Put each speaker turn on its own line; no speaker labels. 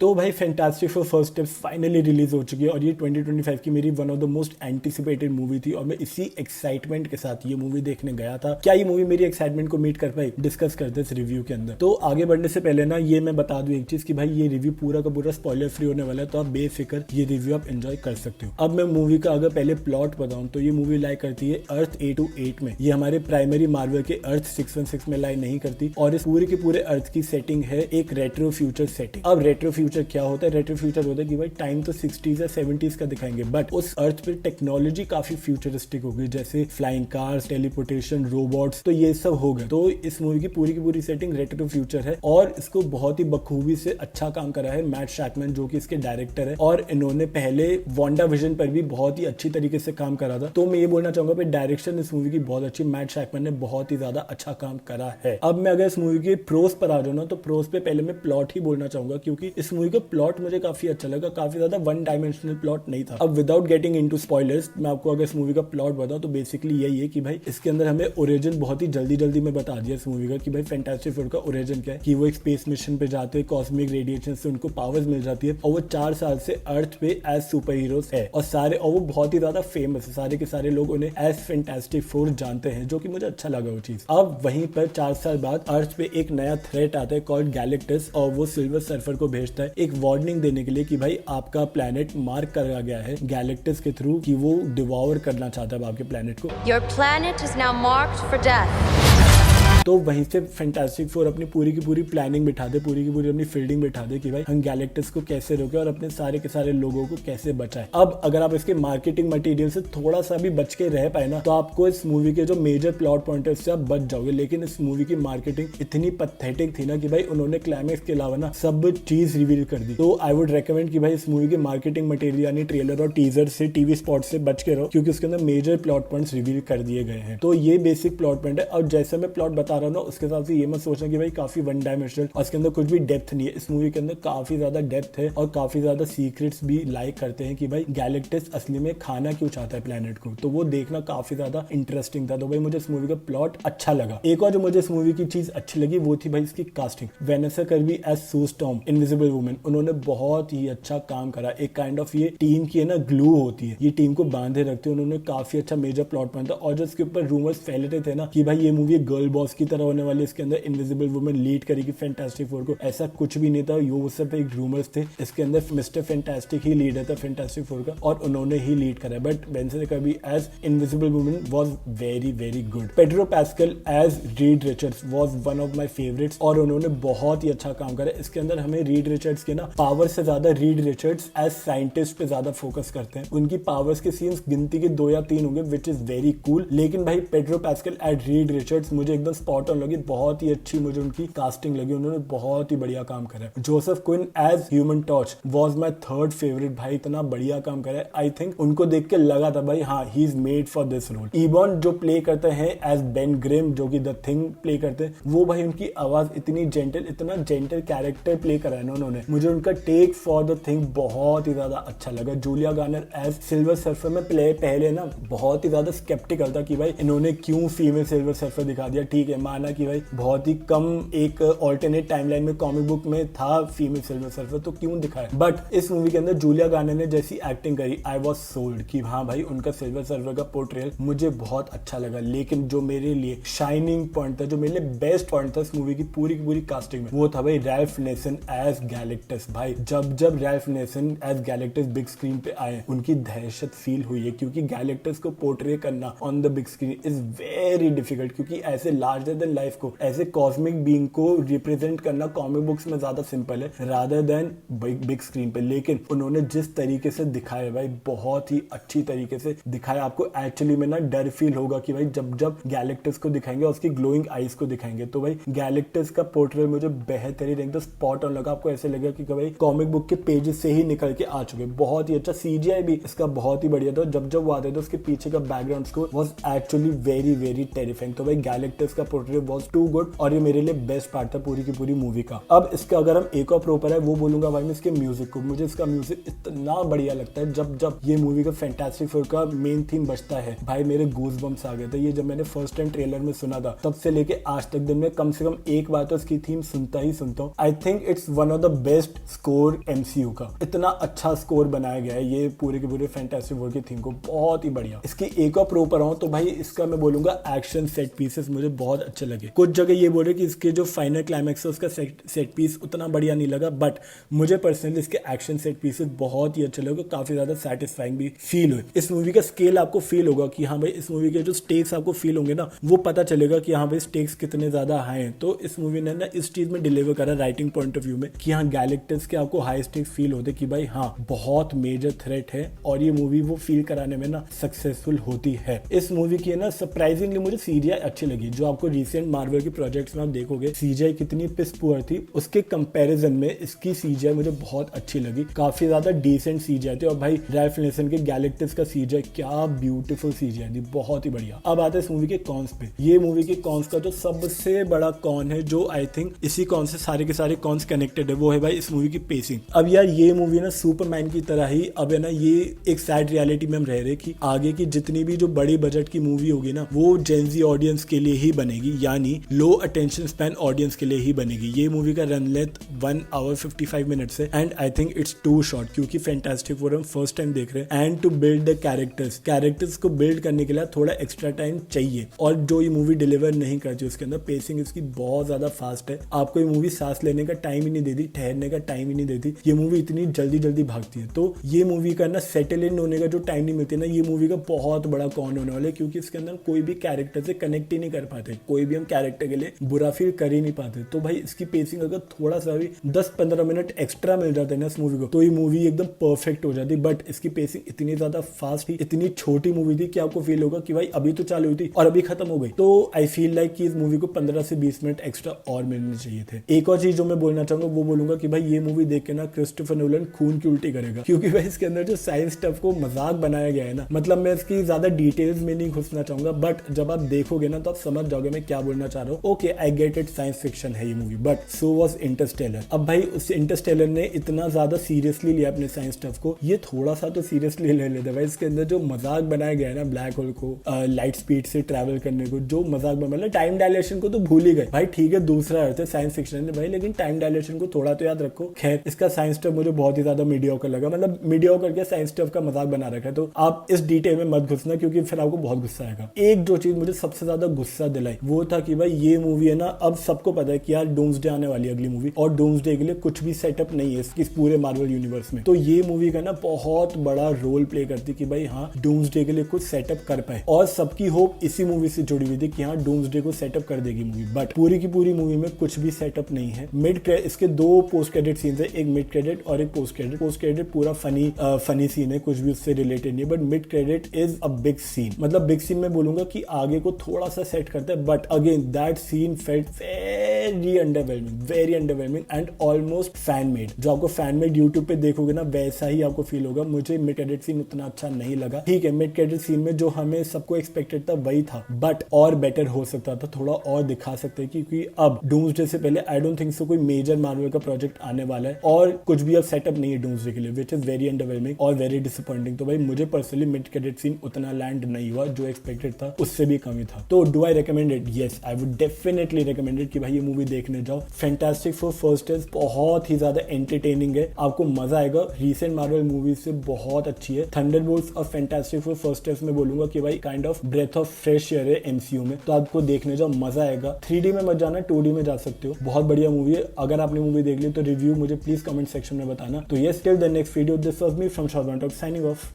तो भाई fantastic four first step finally release हो चुकी है और ये 2025 की मेरी one of the most anticipated movie थी और मैं इसी एक्साइटमेंट के साथ ये मूवी देखने गया था। क्या ये मूवी मेरी एक्साइटमेंट को मीट कर पाई, डिस्कस करते इस रिव्यू के अंदर। तो आगे बढ़ने से पहले ना ये मैं बता दूं एक चीज कि भाई ये रिव्यू पूरा का पूरा स्पॉइलर फ्री होने वाला है, तो आप बेफिक्र ये रिव्यू आप एंजॉय कर सकते हो। अब मैं मूवी का अगर पहले प्लॉट बताऊं तो ये मूवी लाई करती है अर्थ 828 में। ये हमारे प्राइमरी मार्वल के अर्थ 616 में लाई नहीं करती और इस पूरे के पूरे अर्थ की सेटिंग है एक रेट्रो फ्यूचर सेटिंग। अब रेट्रो फ्यूचर क्या होता है? फ्यूचर होता है कि भाई टाइम तो 60s या 70s का दिखाएंगे, बट उस अर्थ पे टेक्नोलॉजी काफी फ्यूचरिस्टिक होगी, जैसे फ्लाइंग कार्स, टेलीपोर्टेशन, रोबोट्स, तो ये सब हो गए। तो इस मूवी की पूरी सेटिंग रेट्रो फ्यूचर है और इसको बहुत ही बखूबी से अच्छा काम करा है मैट शैकमैन, जो कि इसके डायरेक्टर है और इन्होंने पहले वांडा विजन पर भी बहुत ही अच्छी तरीके से काम करा था। तो मैं ये बोलना चाहूंगा भाई डायरेक्शन इस मूवी की बहुत अच्छी, मैट शैकमैन ने बहुत ही ज्यादा अच्छा काम करा है। अब मैं अगर इस मूवी के प्रोस पर आ जाऊँ ना, तो प्रोस पे पहले मैं प्लॉट ही बोलना चाहूंगा, क्योंकि इस मूवी का प्लॉट मुझे काफी अच्छा लगा, काफी ज्यादा वन डायमेंशनल प्लॉट नहीं था। अब विदाउट गेटिंग इनटू स्पॉयलर्स मैं आपको अगर इस मूवी का प्लॉट बताऊं तो बेसिकली यही है कि भाई इसके अंदर हमें ओरिजिन बहुत ही जल्दी में बता दिया इस मूवी का कि भाई फैंटास्टिक फोर का ओरिजिन क्या है, कि वो एक स्पेस मिशन पे जाते हैं, कॉस्मिक रेडिएशन से उनको पावर्स मिल जाती है और वो 4 साल से अर्थ पे एज सुपर हीरोज है और वो बहुत ही ज्यादा फेमस है, सारे के सारे लोग उन्हें एज फैंटास्टिक फोर जानते हैं, जो कि मुझे अच्छा लगा वो चीज। अब वहीं पर 4 साल बाद अर्थ पे एक नया थ्रेट आता है कॉल्ड गैलेक्टस और वो सिल्वर सर्फर को भेजता है एक वार्निंग देने के लिए कि भाई आपका प्लैनेट मार्क करा गया है गैलेक्टस के थ्रू कि वो डिवॉर करना चाहता है आपके प्लैनेट को।
Your planet is now marked for death.
तो वहीं से फैंटास्टिक फोर अपनी पूरी की पूरी प्लानिंग बिठा दे, पूरी की पूरी अपनी फील्डिंग बिठा दे कि भाई हम गैलेक्टस को कैसे रोके और अपने सारे के सारे लोगों को कैसे बचाए। अब अगर आप इसके मार्केटिंग मटेरियल से थोड़ा सा भी बच के रह पाए ना, तो आपको इस मूवी के जो मेजर प्लॉट पॉइंट है उससे आप बच जाओगे। लेकिन इस मूवी की मार्केटिंग इतनी पैथेटिक थी ना कि भाई उन्होंने क्लाइमैक्स के अलावा ना सब चीज रिवील कर दी। तो आई वुड रेकमेंड कि भाई इस मूवी के मार्केटिंग मटेरियल यानी ट्रेलर और टीजर से, टीवी स्पॉट से बच के रहो, क्योंकि उसके अंदर मेजर प्लॉट पॉइंट्स रिवील कर दिए गए हैं। तो ये बेसिक प्लॉट पॉइंट है। और जैसे मैं प्लॉट बता रहा हूँ ना, उसके साथ ये मत सोचना कि भाई काफी वन डायमेंशनल और इसके अंदर कुछ भी डेप्थ नहीं है। इस मूवी के अंदर काफी ज्यादा डेप्थ है और काफी ज्यादा सीक्रेट्स भी लाइक करते हैं कि भाई गैलेक्टस असली में खाना क्यों चाहता है प्लेनेट को। तो वो देखना काफी ज्यादा इंटरेस्टिंग था। तो भाई मुझे इस मूवी का प्लॉट अच्छा लगा। एक और जो मुझे इस मूवी की चीज अच्छी लगी वो थी भाई इसकी कास्टिंग। वेनेसा कर्बी एज सू स्टॉर्म, इनविजिबल वुमेन, उन्होंने बहुत ही अच्छा काम करा। एक काइंड ऑफ ये टीम की है ना ग्लू होती है, ये टीम को बांधे रखती है। उन्होंने काफी अच्छा मेजर प्लॉट पॉइंट था। और जो इसके ऊपर रूमर्स फैले रहे थे ना कि भाई ये मूवी गर्ल बॉस की तरह होने वाली, इसके अंदर इनविजिबल वुमेन लीड करेगी फैंटास्टिक फोर को, ऐसा कुछ भी नहीं था। वो सब एक रूमर्स थे। इसके अंदर मिस्टर फैंटास्टिक ही लीडर था फैंटास्टिक फोर का और उन्होंने ही लीड करा। But Vanessa Kirby as Invisible Woman was very good. Pedro Pascal as Reed Richards was one of my favourites और उन्होंने बहुत ही अच्छा काम करा। इसके अंदर हमें रीड रिचर्ड्स के ना पावर से ज्यादा रीड रिचर्ड्स एज साइंटिस्ट पे ज्यादा फोकस करते हैं। उनकी पावर्स के सीन्स गिनती के 2 या 3 होंगे, विच इज वेरी कूल। लेकिन भाई Pedro Pascal as Reed Richards मुझे एकदम स्पॉट ऑन लगी, बहुत ही अच्छी मुझे उनकी कास्टिंग लगी। उन्होंने बहुत ही बढ़िया काम करा। Joseph Quinn as Human Torch was my third favourite. भाई इतना बढ़िया काम करा। आई थिंक उनको देख के लगा था भाई हाँ he is made for this role. इबॉन जो प्ले करते हैं एज बेन ग्रिम, जो कि द थिंग प्ले करते हैं, वो भाई उनकी आवाज इतनी जेंटल, इतना जेंटल कैरेक्टर प्ले करा है उन्होंने। मुझे उनका टेक फॉर द थिंग बहुत ही ज्यादा अच्छा लगा। Julia Garner as Silver Surfer में पहले ना बहुत ही ज्यादा स्केप्टिकल था कि भाई इन्होंने क्यों फीमेल सिल्वर सर्फर दिखा दिया। ठीक है, माना कि भाई बहुत ही कम एक ऑल्टरनेट टाइमलाइन में कॉमिक बुक में था फीमेल सिल्वर सर्फर, तो क्यों दिखाया। बट इस मूवी के अंदर जूलिया गार्नर ने जैसी एक्टिंग करी, आई वाज सोल्ड कि हाँ भाई उनका सिल्वर सर्फर का पोर्ट्रेयल मुझे बहुत अच्छा लगा। लेकिन जो मेरे लिए शाइनिंग पॉइंट था, जो मेरे लिए बेस्ट पॉइंट था इस मूवी की पूरी कास्टिंग में, वो था भाई रैल्फ नेसन एज गैलेक्टस। भाई जब Ralph Ineson as Galactus big screen पे आए, उनकी दहशत फील हुई है, क्योंकि गैलेक्टस को पोर्ट्रे करना on the big screen is very difficult. क्योंकि ऐसे लार्जर देन लाइफ को, ऐसे कॉस्मिक बीइंग को रिप्रेजेंट करना कॉमिक बुक्स में ज्यादा सिंपल है रादर देन बिग स्क्रीन पे। लेकिन उन्होंने जिस तरीके से दिखाया भाई, बहुत ही अच्छी तरीके से दिखाया। आपको एक्चुअली में ना डर फील होगा कि भाई जब गैलेक्टस को दिखाएंगे और उसकी ग्लोइंग आईज को दिखाएंगे, तो भाई गैलेक्टस का पोर्ट्रेल मुझे बेहतरीन एकदम स्पॉट ऑन लगा। आपको ऐसे लगेगा कि भाई कॉमिक बुक के पेजेस से ही निकल के आ चुके। बहुत ही अच्छा सीजीआई भी इसका बहुत ही बढ़िया था। जब वो आते थे उसके पीछे का background score was actually very terrifying. तो भाई गैलेक्टस का सिनेमेटोग्राफी वाज टू गुड और ये मेरे लिए बेस्ट पार्ट था पूरी की पूरी मूवी का। अब इसका अगर हम एक और प्रॉपर है वो बोलूंगा भाई मैं इसके म्यूजिक को। मुझे इसका म्यूजिक इतना बढ़िया लगता है। जब ये मूवी का फैंटास्टिक फोर का मेन थीम बजता है भाई मेरे गूज बम्स आ गए थे। ये जब मैंने फर्स्ट टाइम ट्रेलर में सुना था तब से लेके आज तक दिन में कम से कम एक बार तो इसकी थीम सुनता ही सुनता हूँ। आई think it's one of the best score MCU का। इतना अच्छा स्कोर बनाया गया है ये पूरे के पूरे फैंटास्टिक फोर की थीम को, बहुत ही बढ़िया। इसकी एक और प्रो पर आऊं तो भाई इसका मैं बोलूंगा एक्शन सेट पीसेस मुझे बहुत अच्छे लगे। कुछ जगह ये बोल रहे कि इसके जो फाइनल क्लाइमैक्स है उसका सेट पीस उतना बढ़िया नहीं लगा, बट मुझे पर्सनली इसके एक्शन सेट पीसेस बहुत ही अच्छे लगे, काफी ज्यादा सेटिस्फाइंग भी फील हुए। इस मूवी का स्केल आपको फील होगा कि हाँ भाई इस मूवी के जो स्टेक्स आपको फील होंगे ना वो पता चलेगा कि हाँ भाई स्टेक्स कितने ज्यादा हाई हैं। तो इस मूवी ने ना इस चीज में डिलीवर करा राइटिंग पॉइंट ऑफ व्यू में कि हाँ गैलेक्टस के आपको हाई स्टेक्स फील होते कि भाई हाँ बहुत मेजर थ्रेट है और ये मूवी वो फील कराने में ना सक्सेसफुल होती है। इस मूवी की ना सरप्राइजिंगली मुझे CGI अच्छी लगी। जो आपको रिसेंट मार्वल के प्रोजेक्ट्स में आप देखोगे CGI कितनी पिस पुअर थी, उसके कंपैरिजन में इसकी CGI मुझे बहुत अच्छी लगी। काफी ज्यादा डिसेंट CGI थी और भाई रैल्फ फिनेसन के गैलेक्टस का CGI क्या ब्यूटीफुल CGI थी, बहुत ही बढ़िया। अब आते हैं इस मूवी के कॉन्स पे। ये मूवी के कॉन्स का जो सबसे बड़ा कॉन है, जो आई थिंक इसी कॉन से सारे के सारे कॉन्स कनेक्टेड है, वो है भाई इस मूवी की पेसिंग। अब यार ये मूवी ना सुपरमैन की तरह ही अब है ना ये एक सैड रियलिटी में हम रह रहे कि आगे की जितनी भी जो बड़ी बजट की मूवी होगी ना वो जेनजी ऑडियंस के लिए ही बनेगी, यानी लो अटेंशन स्पैन ऑडियंस के लिए ही बनेगी। ये मूवी का रन लेंथ 1 hour 55 मिनट्स है and I think it's too short, क्योंकि फैंटास्टिक फोर हम फर्स्ट टाइम देख रहे हैं and to build the characters को बिल्ड करने के लिए थोड़ा एक्स्ट्रा टाइम चाहिए और जो ये मूवी डिलीवर नहीं करती उसके अंदर पेसिंग इसकी बहुत ज्यादा फास्ट है। आपको ये मूवी सांस लेने का टाइम ही नहीं देती, ठहरने का टाइम ही नहीं देती। ये मूवी इतनी जल्दी भागती है, तो ये मूवी का ना सेटल इन होने का जो टाइम नहीं मिलती ना, ये मूवी का बहुत बड़ा कॉन होने वाला है, क्योंकि इसके अंदर कोई भी कैरेक्टर से कनेक्ट ही नहीं कर पाते, कोई भी हम कैरेक्टर के लिए बुरा फील कर ही नहीं पाते। तो भाई इसकी पेसिंग अगर थोड़ा सा भी 10-15 मिनट एक्स्ट्रा मिल जाते हैं ना इस मूवी को तो ये मूवी एकदम परफेक्ट हो जाती। बट इसकी पेसिंग इतनी ज्यादा फास्ट थी, इतनी छोटी मूवी थी कि आपको फील होगा कि भाई अभी तो चालू हुई थी और अभी खत्म हो गई। तो आई फील लाइक कि इस मूवी को 15 से 20 मिनट एक्स्ट्रा और मिलने चाहिए थे। एक और चीज जो मैं बोलना चाहूंगा वो बोलूंगा कि भाई ये मूवी देख के ना क्रिस्टोफर नोलन खून की उल्टी करेगा, क्योंकि भाई इसके अंदर जो साइंस स्टफ को मजाक बनाया गया है ना, मतलब मैं इसकी ज्यादा डिटेल्स में नहीं घुसना चाहूंगा, बट जब आप देखोगे ना तो आप समझ जाओगे मैं क्या बोलना चाह रहा हूँ। Okay I get it, science fiction है ये movie, but so was Interstellar. अब भाई उस इंटरस्टेलर ने इतना ज्यादा सीरियसली लिया अपने साइंस स्टफ को, ये थोड़ा सा तो सीरियसली ले लेते भाई। इसके अंदर जो मजाक बनाया गया है ना ब्लैक होल को लाइट स्पीड से ट्रैवल करने को, जो मजाक मतलब टाइम डायलेशन को तो भूल ही गए भाई। ठीक है दूसरा अर्थ है साइंस फिक्शन है भाई, लेकिन टाइम डायलेशन को थोड़ा तो याद रखो। खैर इसका साइंस स्टफ मुझे बहुत ही ज्यादा मीडियोकर लगा, मतलब मीडियोकर के साइंस स्टफ का मजाक बना रखा है। तो आप इस डिटेल में मत घुसना क्योंकि फिर आपको बहुत गुस्सा आएगा। एक जो चीज मुझे सबसे ज्यादा गुस्सा दिलाई वो था कि भाई ये मूवी है ना, अब सबको पता है कि यार डूम्सडे आने वाली है अगली मूवी, और डूम्सडे के लिए कुछ भी सेटअप नहीं है इस पूरे मार्वल यूनिवर्स में। तो ये मूवी का ना बहुत बड़ा रोल प्ले करती कि भाई हाँ डूम्सडे के लिए कुछ सेटअप कर पाए, और सबकी होप इसी मूवी से जुड़ी हुई थी कि हाँ डूम्सडे को सेटअप कर देगी मूवी। बट पूरी की पूरी मूवी में कुछ भी सेटअप नहीं है। इसके 2 पोस्ट क्रेडिट सीन्स है, एक मिड क्रेडिट और एक पोस्ट क्रेडिट। पोस्ट क्रेडिट पूरा फनी सीन है, कुछ भी उससे रिलेटेड नहीं है, but mid credit is a big scene. मतलब बिग सीन में बोलूंगा कि आगे को थोड़ा सा सेट करता है, but again that scene felt very underwhelming and almost fan made. जो आपको फैन मेड यूट्यूब पे देखोगे ना वैसा ही आपको फील होगा। मुझे मिड क्रेडिट सीन उतना अच्छा नहीं लगा। ठीक है मिड क्रेडिट सीन में जो हमें सबको एक्सपेक्टेड था वही था, बट और बेटर हो सकता था, थोड़ा और दिखा सकते हैं, क्योंकि अब डूम्सडे से पहले आई डोंट थिंक सो कोई मेजर मार्वल का प्रोजेक्ट आने वाला है और कुछ भी अब सेटअप नहीं है डूम्सडे के लिए, विच इज वेरी अंडरवेलमिंग और वेरी डिसअपॉइंटिंग। तो भाई मुझे पर्सनली मिड क्रेडिट सीन उतना लैंड नहीं हुआ, जो एक्सपेक्टेड था उससे भी कम ही था। तो do I recommend it? Yes I would definitely recommend it कि भाई ये मूवी देखने जाओ। फैंटास्टिक फोर फर्स्ट इज बहुत ही ज्यादा एंटरटेनिंग है, आपको मजा आएगा। रीसेंट मार्वल मूवी से बहुत अच्छी है। थंडरबोल्ट्स और फैंटास्टिक फोर फर्स्ट इज में बोलूंगा कि भाई kind of breath of fresh air है MCU में, तो आपको देखने जाओ, मजा आएगा। 3D में मत जाना, 2D में जा सकते हो, बहुत बढ़िया मूवी है। अगर आपने मूवी देख ली तो रिव्यू मुझे प्लीज कमेंट सेक्शन में बताना। तो yes till the next video, this was me from short talk signing off.